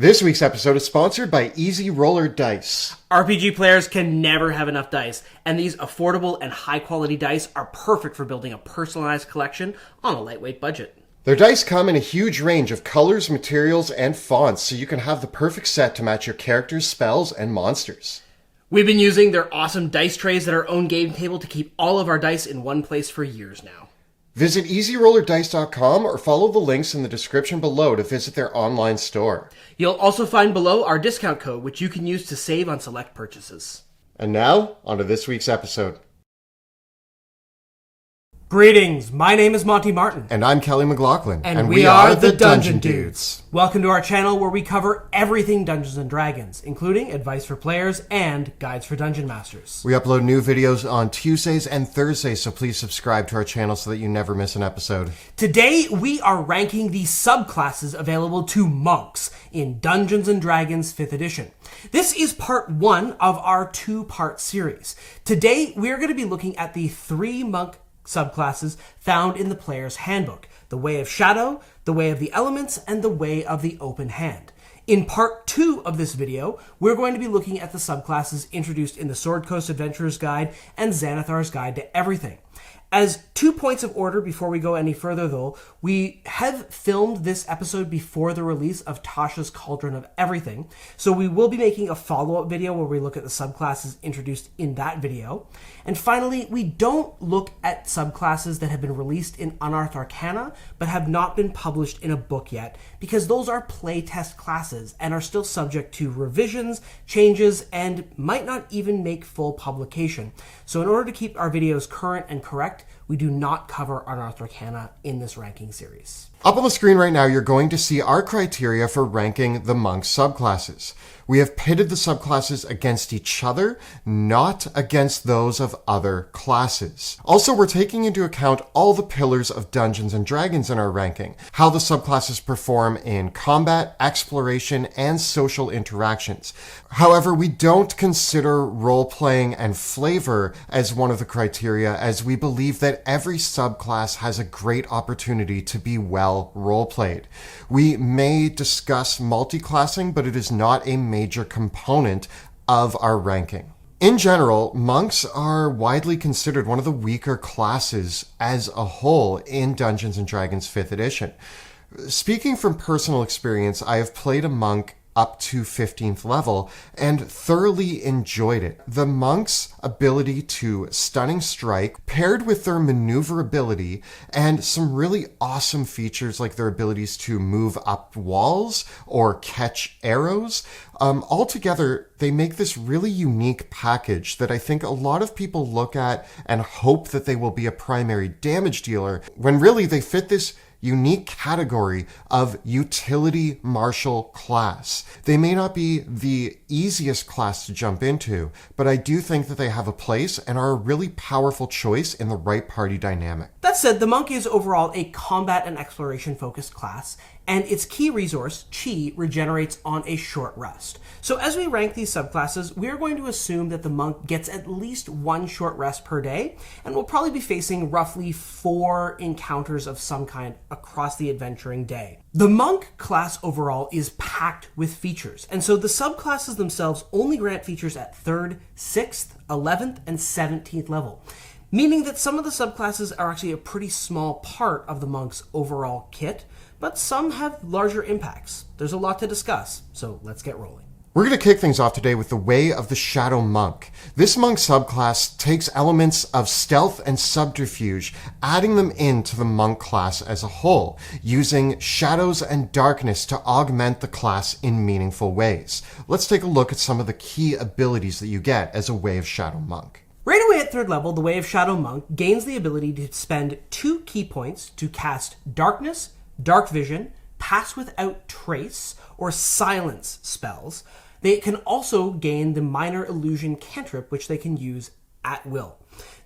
This week's episode is sponsored by Easy Roller Dice. RPG players can never have enough dice, and these affordable and high-quality dice are perfect for building a personalized collection on a lightweight budget. Their dice come in a huge range of colors, materials, and fonts, so you can have the perfect set to match your characters, spells, and monsters. We've been using their awesome dice trays at our own game table to keep all of our dice in one place for years now. Visit EasyRollerDice.com or follow the links in the description below to visit their online store. You'll also find below our discount code, which you can use to save on select purchases. And now, on to this week's episode. Greetings, my name is Monty Martin. And I'm Kelly McLaughlin. And we are the Dungeon Dudes. Welcome to our channel where we cover everything Dungeons & Dragons, including advice for players and guides for Dungeon Masters. We upload new videos on Tuesdays and Thursdays, so please subscribe to our channel so that you never miss an episode. Today, we are ranking the subclasses available to monks in Dungeons & Dragons 5th edition. This is part 1 of our 2-part series. Today, we are going to be looking at the 3 monk subclasses found in the player's handbook: the Way of Shadow, the Way of the Elements, and the Way of the Open Hand. In part 2 of this video, we're going to be looking at the subclasses introduced in the Sword Coast Adventurer's Guide and Xanathar's Guide to Everything. As 2 points of order before we go any further, though, we have filmed this episode before the release of Tasha's Cauldron of Everything, so we will be making a follow-up video where we look at the subclasses introduced in that video. And finally, we don't look at subclasses that have been released in Unearthed Arcana, but have not been published in a book yet, because those are playtest classes and are still subject to revisions, changes, and might not even make full publication. So in order to keep our videos current and correct, we do not cover Unearthed Arcana in this ranking series. Up on the screen right now, you're going to see our criteria for ranking the monk subclasses. We have pitted the subclasses against each other, not against those of other classes. Also, we're taking into account all the pillars of Dungeons & Dragons in our ranking, how the subclasses perform in combat, exploration, and social interactions. However, we don't consider role-playing and flavor as one of the criteria, as we believe that every subclass has a great opportunity to be well role-played. We may discuss multi-classing, but it is not a major component of our ranking. In general, monks are widely considered one of the weaker classes as a whole in Dungeons & Dragons 5th edition. Speaking from personal experience, I have played a monk up to 15th level and thoroughly enjoyed it. The monk's ability to stunning strike, paired with their maneuverability and some really awesome features like their abilities to move up walls or catch arrows, altogether they make this really unique package that I think a lot of people look at and hope that they will be a primary damage dealer, when really they fit this unique category of utility martial class. They may not be the easiest class to jump into, but I do think that they have a place and are a really powerful choice in the right party dynamic. That said, the monk is overall a combat and exploration focused class, and its key resource, Chi, regenerates on a short rest. So as we rank these subclasses, we are going to assume that the monk gets at least 1 short rest per day, and will probably be facing roughly 4 encounters of some kind across the adventuring day. The monk class overall is packed with features, and so the subclasses themselves only grant features at 3rd, 6th, 11th, and 17th level, meaning that some of the subclasses are actually a pretty small part of the monk's overall kit, but some have larger impacts. There's a lot to discuss, so let's get rolling. We're going to kick things off today with the Way of the Shadow Monk. This monk subclass takes elements of stealth and subterfuge, adding them into the monk class as a whole, using shadows and darkness to augment the class in meaningful ways. Let's take a look at some of the key abilities that you get as a Way of Shadow Monk. Right away at 3rd level, the Way of Shadow Monk gains the ability to spend 2 key points to cast Darkness, Dark Vision, Pass Without Trace, or Silence spells. They can also gain the Minor Illusion cantrip, which they can use at will.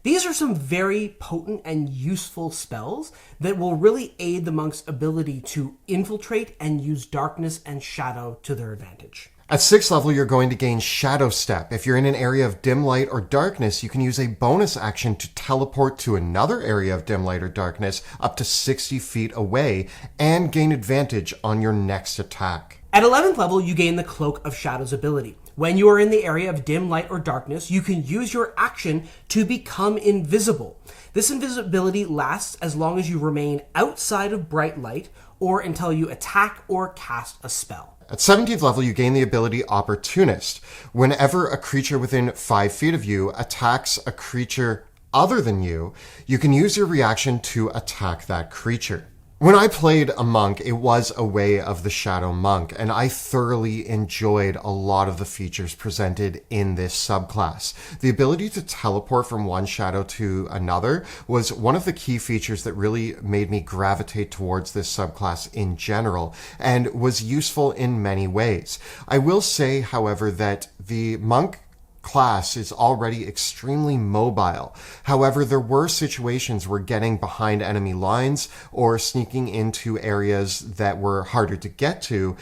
These are some very potent and useful spells that will really aid the monk's ability to infiltrate and use darkness and shadow to their advantage. At 6th level, you're going to gain Shadow Step. If you're in an area of dim light or darkness, you can use a bonus action to teleport to another area of dim light or darkness up to 60 feet away and gain advantage on your next attack. At 11th level, you gain the Cloak of Shadows ability. When you are in the area of dim light or darkness, you can use your action to become invisible. This invisibility lasts as long as you remain outside of bright light or until you attack or cast a spell. At 17th level, you gain the ability Opportunist. Whenever a creature within 5 feet of you attacks a creature other than you, you can use your reaction to attack that creature. When I played a monk, it was a way of the Shadow Monk, and I thoroughly enjoyed a lot of the features presented in this subclass. The ability to teleport from one shadow to another was one of the key features that really made me gravitate towards this subclass in general, and was useful in many ways. I will say, however, that the monk class is already extremely mobile. However, there were situations where getting behind enemy lines or sneaking into areas that were harder to get to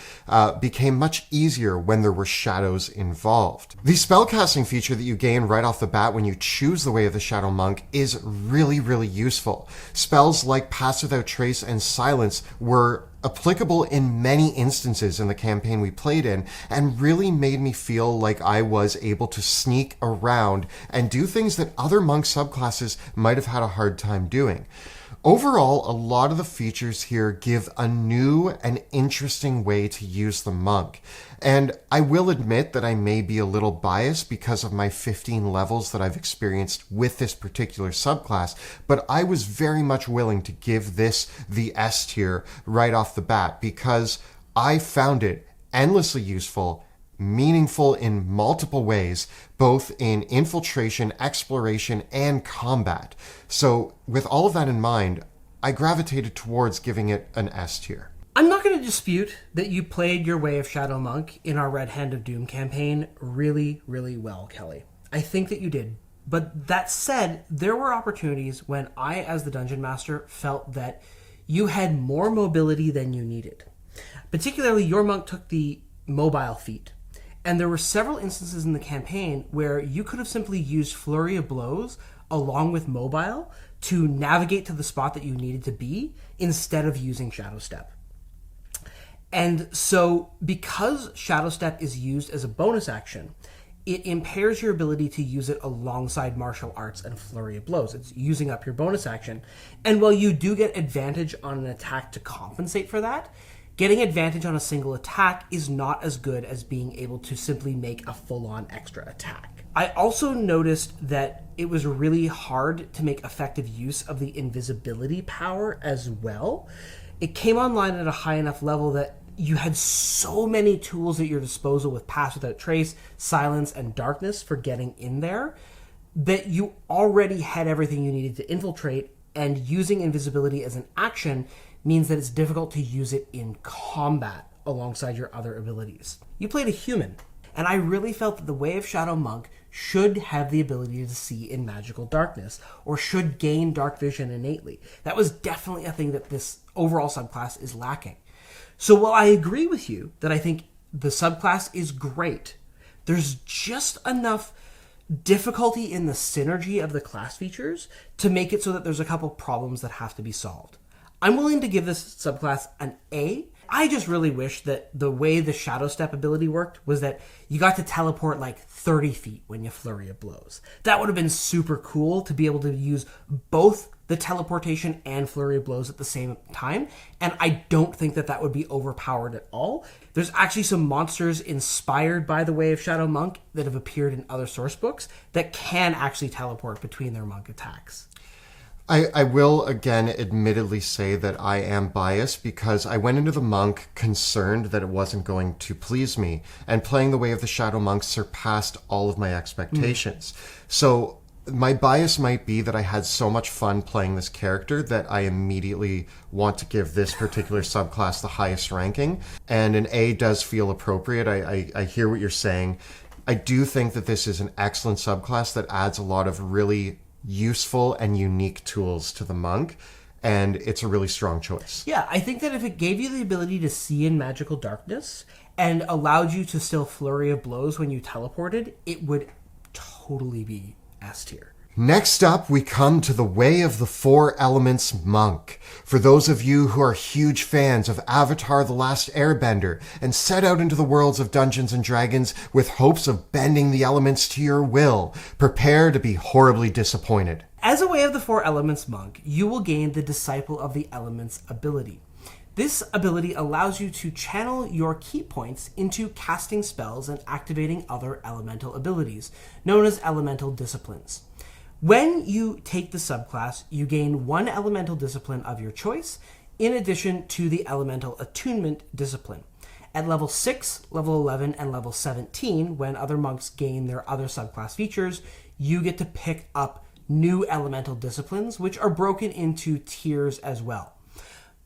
became much easier when there were shadows involved. The spellcasting feature that you gain right off the bat when you choose the Way of the Shadow Monk is really, really useful. Spells like Pass Without Trace and Silence were applicable in many instances in the campaign we played in, and really made me feel like I was able to sneak around and do things that other monk subclasses might have had a hard time doing. Overall, a lot of the features here give a new and interesting way to use the monk. And I will admit that I may be a little biased because of my 15 levels that I've experienced with this particular subclass, but I was very much willing to give this the S tier right off the bat because I found it endlessly useful, meaningful in multiple ways, both in infiltration, exploration, and combat. So with all of that in mind, I gravitated towards giving it an S tier. I'm not going to dispute that you played your Way of Shadow Monk in our Red Hand of Doom campaign really, really well, Kelly. I think that you did. But that said, there were opportunities when I, as the Dungeon Master, felt that you had more mobility than you needed. Particularly, your monk took the mobile feat. And there were several instances in the campaign where you could have simply used Flurry of Blows along with mobile to navigate to the spot that you needed to be instead of using Shadow Step. And so because Shadow Step is used as a bonus action, it impairs your ability to use it alongside Martial Arts and Flurry of Blows. It's using up your bonus action. And while you do get advantage on an attack to compensate for that, getting advantage on a single attack is not as good as being able to simply make a full-on extra attack. I also noticed that it was really hard to make effective use of the invisibility power as well. It came online at a high enough level that you had so many tools at your disposal with Pass Without Trace, Silence, and Darkness for getting in there that you already had everything you needed to infiltrate, and using invisibility as an action means that it's difficult to use it in combat alongside your other abilities. You played a human, and I really felt that the Way of Shadow Monk should have the ability to see in magical darkness, or should gain dark vision innately. That was definitely a thing that this overall subclass is lacking. So while I agree with you that I think the subclass is great, there's just enough difficulty in the synergy of the class features to make it so that there's a couple problems that have to be solved. I'm willing to give this subclass an A. I just really wish that the way the Shadow Step ability worked was that you got to teleport like 30 feet when you Flurry of Blows. That would have been super cool to be able to use both the teleportation and Flurry of Blows at the same time, and I don't think that that would be overpowered at all. There's actually some monsters inspired by the Way of Shadow Monk that have appeared in other source books that can actually teleport between their monk attacks. I will again admittedly say that I am biased because I went into the monk concerned that it wasn't going to please me, and playing the Way of the Shadow Monk surpassed all of my expectations. So my bias might be that I had so much fun playing this character that I immediately want to give this particular subclass the highest ranking, and an A does feel appropriate. I hear what you're saying. I do think that this is an excellent subclass that adds a lot of really useful and unique tools to the monk, and it's a really strong choice. Yeah, I think that if it gave you the ability to see in magical darkness and allowed you to still Flurry of Blows when you teleported, it would totally be S tier. Next up, we come to the Way of the Four Elements monk. For those of you who are huge fans of Avatar: The Last Airbender and set out into the worlds of Dungeons & Dragons with hopes of bending the elements to your will, prepare to be horribly disappointed. As a Way of the Four Elements monk, you will gain the Disciple of the Elements ability. This ability allows you to channel your key points into casting spells and activating other elemental abilities, known as elemental disciplines. When you take the subclass, you gain one elemental discipline of your choice, in addition to the elemental attunement discipline. At level 6, level 11, and level 17, when other monks gain their other subclass features, you get to pick up new elemental disciplines, which are broken into tiers as well.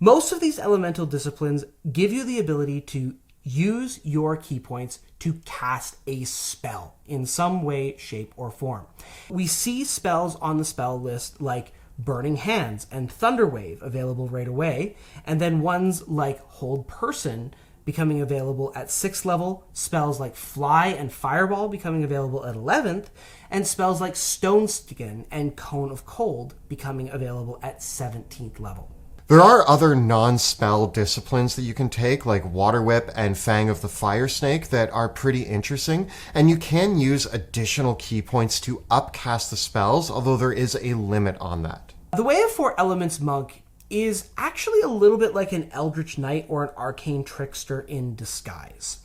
Most of these elemental disciplines give you the ability to use your key points to cast a spell in some way, shape, or form. We see spells on the spell list like Burning Hands and Thunderwave available right away, and then ones like Hold Person becoming available at 6th level, spells like Fly and Fireball becoming available at 11th, and spells like Stone Skin and Cone of Cold becoming available at 17th level. There are other non-spell disciplines that you can take, like Water Whip and Fang of the Fire Snake, that are pretty interesting, and you can use additional key points to upcast the spells, although there is a limit on that. The Way of Four Elements monk is actually a little bit like an Eldritch Knight or an Arcane Trickster in disguise.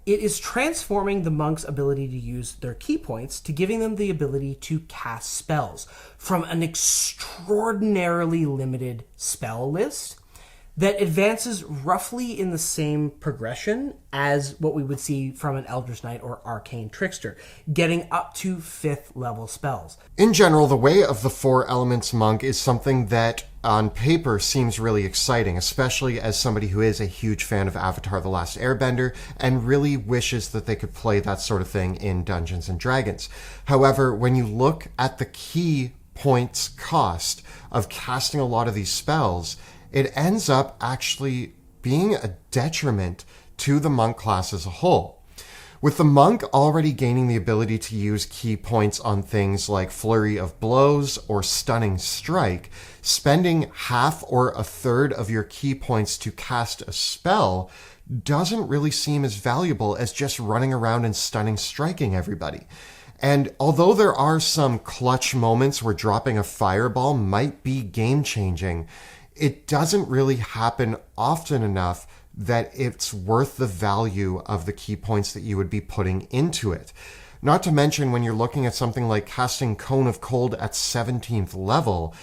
It is transforming the monk's ability to use their key points to giving them the ability to cast spells from an extraordinarily limited spell list that advances roughly in the same progression as what we would see from an Eldritch Knight or Arcane Trickster, getting up to 5th level spells. In general, the Way of the Four Elements monk is something that on paper seems really exciting, especially as somebody who is a huge fan of Avatar: The Last Airbender and really wishes that they could play that sort of thing in Dungeons & Dragons. However, when you look at the key points cost of casting a lot of these spells, it ends up actually being a detriment to the monk class as a whole. With the monk already gaining the ability to use key points on things like Flurry of Blows or Stunning Strike, spending half or a third of your key points to cast a spell doesn't really seem as valuable as just running around and stunning striking everybody. And although there are some clutch moments where dropping a fireball might be game-changing, it doesn't really happen often enough that it's worth the value of the key points that you would be putting into it. Not to mention when you're looking at something like casting Cone of Cold at 17th level,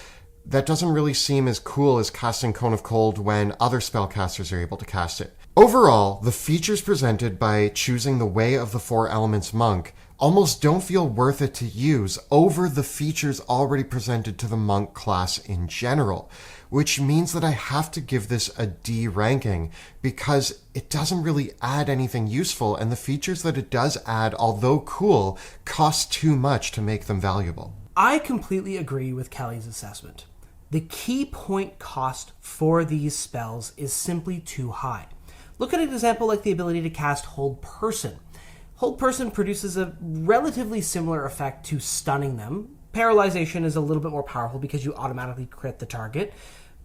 that doesn't really seem as cool as casting Cone of Cold when other spellcasters are able to cast it. Overall, the features presented by choosing the Way of the Four Elements monk almost don't feel worth it to use over the features already presented to the monk class in general, which means that I have to give this a D ranking because it doesn't really add anything useful, and the features that it does add, although cool, cost too much to make them valuable. I completely agree with Kelly's assessment. The key point cost for these spells is simply too high. Look at an example like the ability to cast Hold Person. Hold Person produces a relatively similar effect to stunning them. Paralyzation is a little bit more powerful because you automatically crit the target,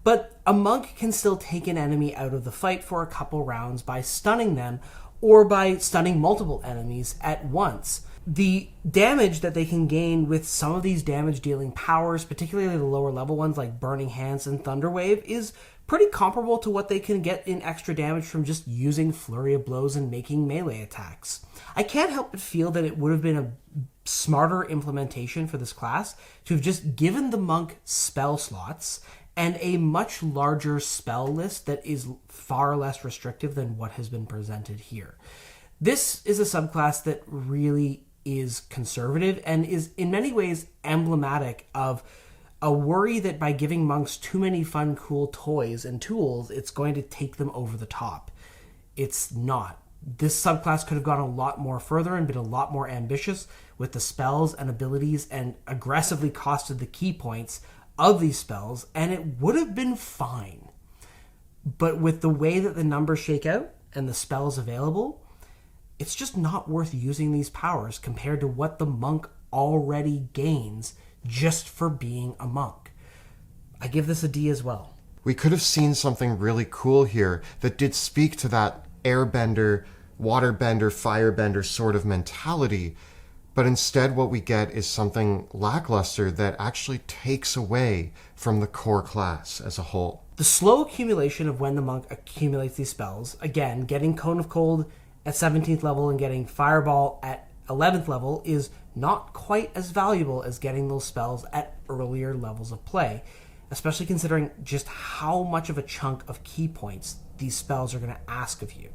but a monk can still take an enemy out of the fight for a couple rounds by stunning them or by stunning multiple enemies at once. The damage that they can gain with some of these damage-dealing powers, particularly the lower-level ones like Burning Hands and Thunderwave, is pretty comparable to what they can get in extra damage from just using Flurry of Blows and making melee attacks. I can't help but feel that it would have been a smarter implementation for this class to have just given the monk spell slots and a much larger spell list that is far less restrictive than what has been presented here. This is a subclass that really is conservative and is in many ways emblematic of a worry that by giving monks too many fun, cool toys and tools, it's going to take them over the top. It's not. This subclass could have gone a lot more further and been a lot more ambitious with the spells and abilities and aggressively costed the key points of these spells, and it would have been fine. But with the way that the numbers shake out and the spells available, it's just not worth using these powers compared to what the monk already gains just for being a monk. I give this a D as well. We could have seen something really cool here that did speak to that airbender, waterbender, firebender sort of mentality, but instead what we get is something lackluster that actually takes away from the core class as a whole. The slow accumulation of when the monk accumulates these spells, again, getting Cone of Cold at 17th level and getting Fireball at 11th level, is not quite as valuable as getting those spells at earlier levels of play, especially considering just how much of a chunk of key points these spells are going to ask of you.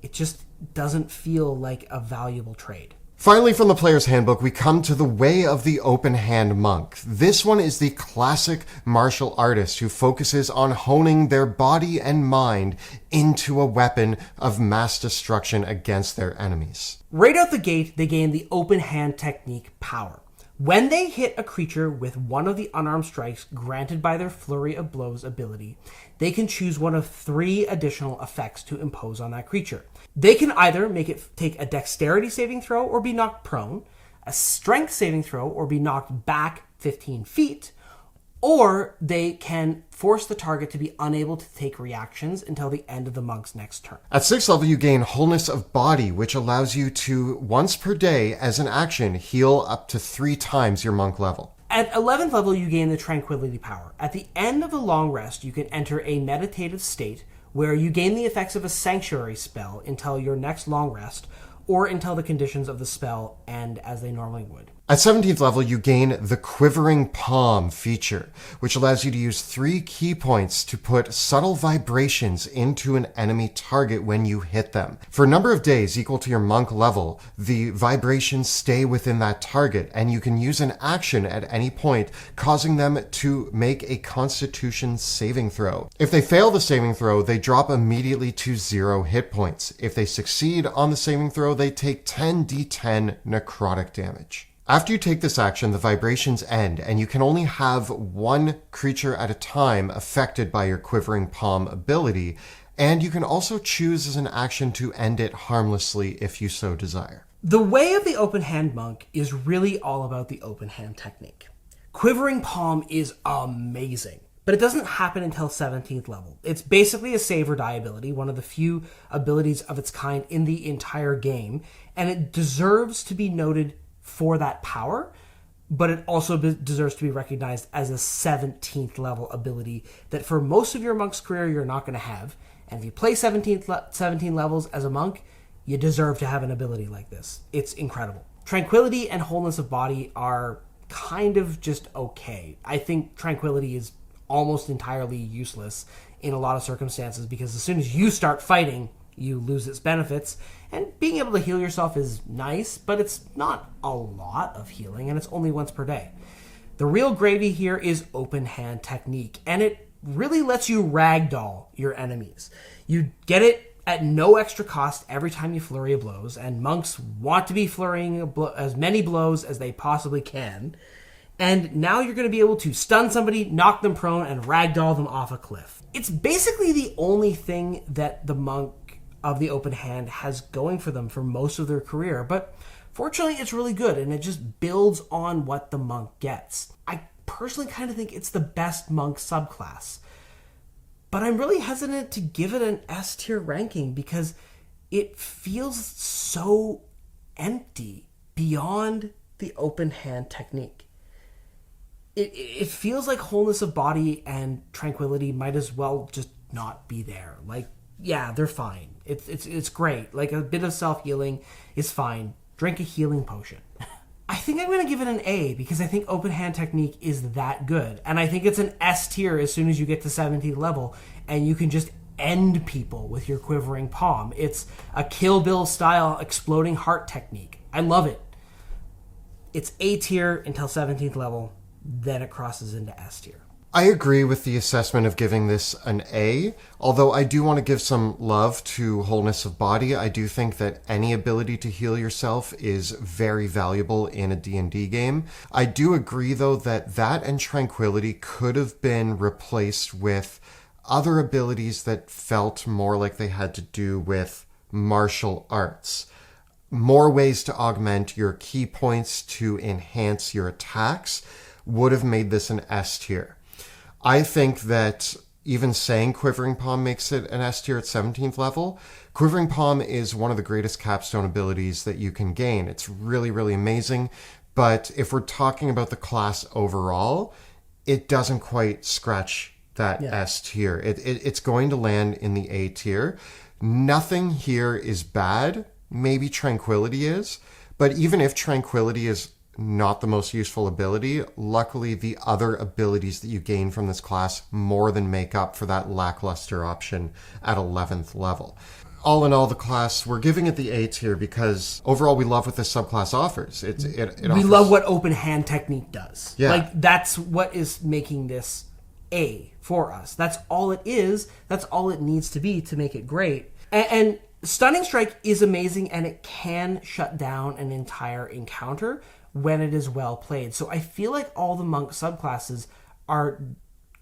It just doesn't feel like a valuable trade. Finally, from the Player's Handbook, we come to the Way of the Open Hand Monk. This one is the classic martial artist who focuses on honing their body and mind into a weapon of mass destruction against their enemies. Right out the gate, they gain the Open Hand Technique power. When they hit a creature with one of the unarmed strikes granted by their Flurry of Blows ability, they can choose one of 3 additional effects to impose on that creature. They can either make it take a dexterity saving throw or be knocked prone, a strength saving throw or be knocked back 15 feet, or they can force the target to be unable to take reactions until the end of the monk's next turn. At 6th level, you gain Wholeness of Body, which allows you to, once per day, as an action, heal up to 3 times your monk level. At 11th level, you gain the Tranquility power. At the end of the long rest, you can enter a meditative state where you gain the effects of a Sanctuary spell until your next long rest, or until the conditions of the spell end as they normally would. At 17th level, you gain the Quivering Palm feature, which allows you to use 3 key points to put subtle vibrations into an enemy target when you hit them. For a number of days equal to your monk level, the vibrations stay within that target, and you can use an action at any point, causing them to make a Constitution saving throw. If they fail the saving throw, they drop immediately to 0 hit points. If they succeed on the saving throw, they take 10d10 necrotic damage. After you take this action, the vibrations end, and you can only have 1 creature at a time affected by your Quivering Palm ability, and you can also choose as an action to end it harmlessly if you so desire. The Way of the Open Hand Monk is really all about the open hand technique. Quivering Palm is amazing, but it doesn't happen until 17th level. It's basically a save or die ability, one of the few abilities of its kind in the entire game, and it deserves to be noted for that power, but it also deserves to be recognized as a 17th level ability that for most of your monk's career you're not going to have. And if you play 17 levels as a monk, you deserve to have an ability like this. It's incredible. Tranquility and Wholeness of Body are kind of just okay. I think Tranquility is almost entirely useless in a lot of circumstances because as soon as you start fighting, you lose its benefits, and being able to heal yourself is nice, but it's not a lot of healing, and it's only once per day. The real gravy here is Open Hand Technique, and it really lets you ragdoll your enemies. You get it at no extra cost every time you flurry of blows, and monks want to be flurrying as many blows as they possibly can, and now you're going to be able to stun somebody, knock them prone, and ragdoll them off a cliff. It's basically the only thing that the monk of the open hand has going for them for most of their career, but fortunately it's really good and it just builds on what the monk gets. I personally kind of think it's the best monk subclass, but I'm really hesitant to give it an S tier ranking because it feels so empty beyond the open hand technique. It feels like Wholeness of Body and Tranquility might as well just not be there. Like, yeah, they're fine. It's great. Like, a bit of self-healing is fine. Drink a healing potion. I think I'm going to give it an A because I think Open Hand Technique is that good. And I think it's an S tier as soon as you get to 17th level and you can just end people with your Quivering Palm. It's a Kill Bill style exploding heart technique. I love it. It's A tier until 17th level, then it crosses into S tier. I agree with the assessment of giving this an A, although I do want to give some love to Wholeness of Body. I do think that any ability to heal yourself is very valuable in a D&D game. I do agree, though, that and Tranquility could have been replaced with other abilities that felt more like they had to do with martial arts. more ways to augment your key points to enhance your attacks would have made this an S tier. I think that even saying Quivering Palm makes it an S tier at 17th level. Quivering Palm is one of the greatest capstone abilities that you can gain. It's really, really amazing. But if we're talking about the class overall, it doesn't quite scratch that S tier. It's going to land in the A tier. Nothing here is bad. Maybe Tranquility is. But even if Tranquility is not the most useful ability, luckily the other abilities that you gain from this class more than make up for that lackluster option at 11th level. All in all, the class, we're giving it the A tier because overall we love what this subclass offers. We love what open hand technique does. Yeah. Like, that's what is making this A for us. That's all it is. That's all it needs to be to make it great. And Stunning Strike is amazing, and it can shut down an entire encounter when it is well played. So I feel like all the monk subclasses are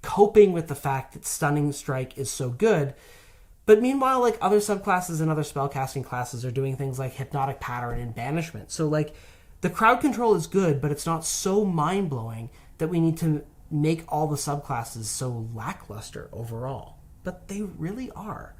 coping with the fact that Stunning Strike is so good. But meanwhile, like, other subclasses and other spellcasting classes are doing things like Hypnotic Pattern and Banishment. So, like, the crowd control is good, but it's not so mind-blowing that we need to make all the subclasses so lackluster overall. But they really are.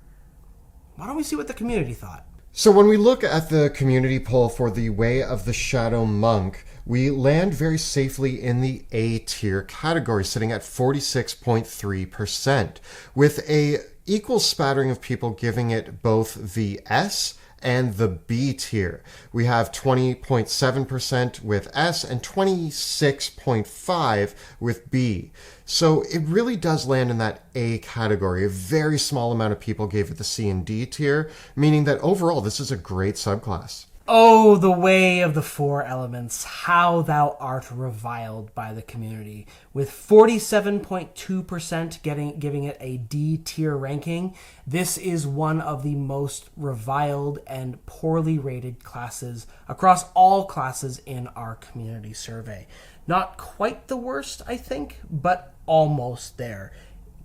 Why don't we see what the community thought? So when we look at the community poll for the Way of the Shadow Monk, we land very safely in the A tier category, sitting at 46.3%, with a equal spattering of people giving it both the S and the B tier. We have 20.7% with S and 26.5% with B. So it really does land in that A category. A very small amount of people gave it the C and D tier, meaning that overall this is a great subclass. Oh, the way of the four elements, how thou art reviled by the community. With 47.2% giving it a D tier ranking, this is one of the most reviled and poorly rated classes across all classes in our community survey. Not quite the worst, I think, but almost there.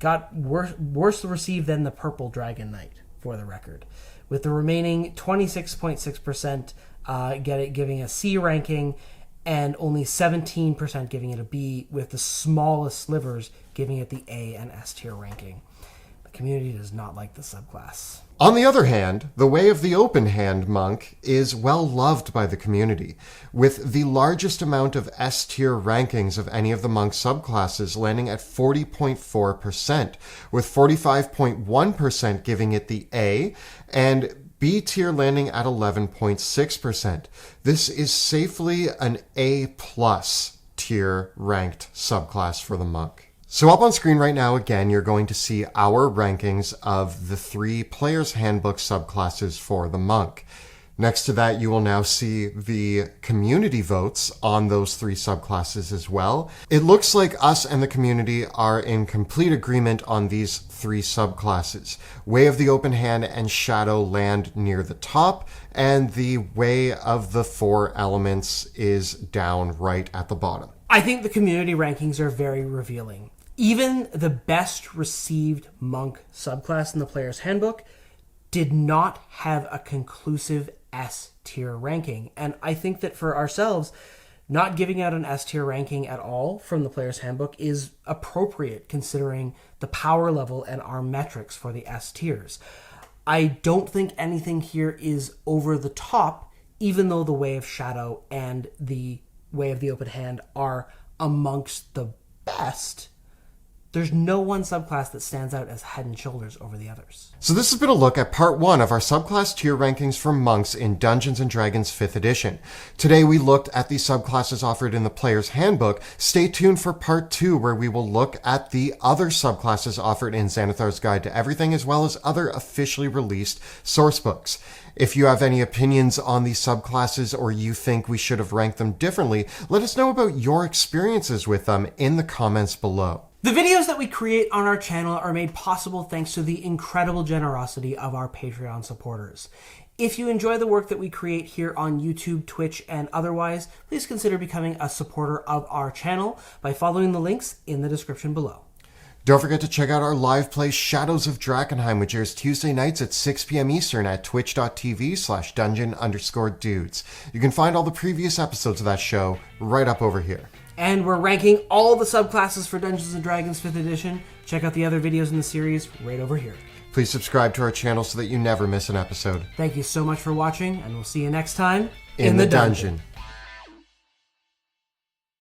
Got worse received than the Purple Dragon Knight, for the record, with the remaining 26.6% giving a C ranking and only 17% giving it a B, with the smallest slivers giving it the A and S tier ranking. The community does not like the subclass. On the other hand, the Way of the Open Hand Monk is well loved by the community, with the largest amount of S tier rankings of any of the monk subclasses landing at 40.4%, with 45.1% giving it the A, and B tier landing at 11.6%. This is safely an A plus tier ranked subclass for the monk. So up on screen right now, again, you're going to see our rankings of the 3 Player's Handbook subclasses for the monk. Next to that, you will now see the community votes on those 3 subclasses as well. It looks like us and the community are in complete agreement on these 3 subclasses. Way of the Open Hand and Shadow land near the top, and the Way of the Four Elements is down right at the bottom. I think the community rankings are very revealing. Even the best received monk subclass in the Player's Handbook did not have a conclusive S tier ranking. And I think that for ourselves, not giving out an S tier ranking at all from the Player's Handbook is appropriate considering the power level and our metrics for the S tiers. I don't think anything here is over the top, even though the Way of Shadow and the Way of the Open Hand are amongst the best. There's no one subclass that stands out as head and shoulders over the others. So this has been a look at part 1 of our subclass tier rankings for monks in Dungeons & Dragons 5th edition. Today we looked at the subclasses offered in the Player's Handbook. Stay tuned for part 2, where we will look at the other subclasses offered in Xanathar's Guide to Everything, as well as other officially released sourcebooks. If you have any opinions on these subclasses, or you think we should have ranked them differently, let us know about your experiences with them in the comments below. The videos that we create on our channel are made possible thanks to the incredible generosity of our Patreon supporters. If you enjoy the work that we create here on YouTube, Twitch, and otherwise, please consider becoming a supporter of our channel by following the links in the description below. Don't forget to check out our live play Shadows of Drakenheim, which airs Tuesday nights at 6 p.m. Eastern at twitch.tv/dungeon_dudes. You can find all the previous episodes of that show right up over here. And we're ranking all the subclasses for Dungeons & Dragons 5th edition. Check out the other videos in the series right over here. Please subscribe to our channel so that you never miss an episode. Thank you so much for watching, and we'll see you next time in the dungeon.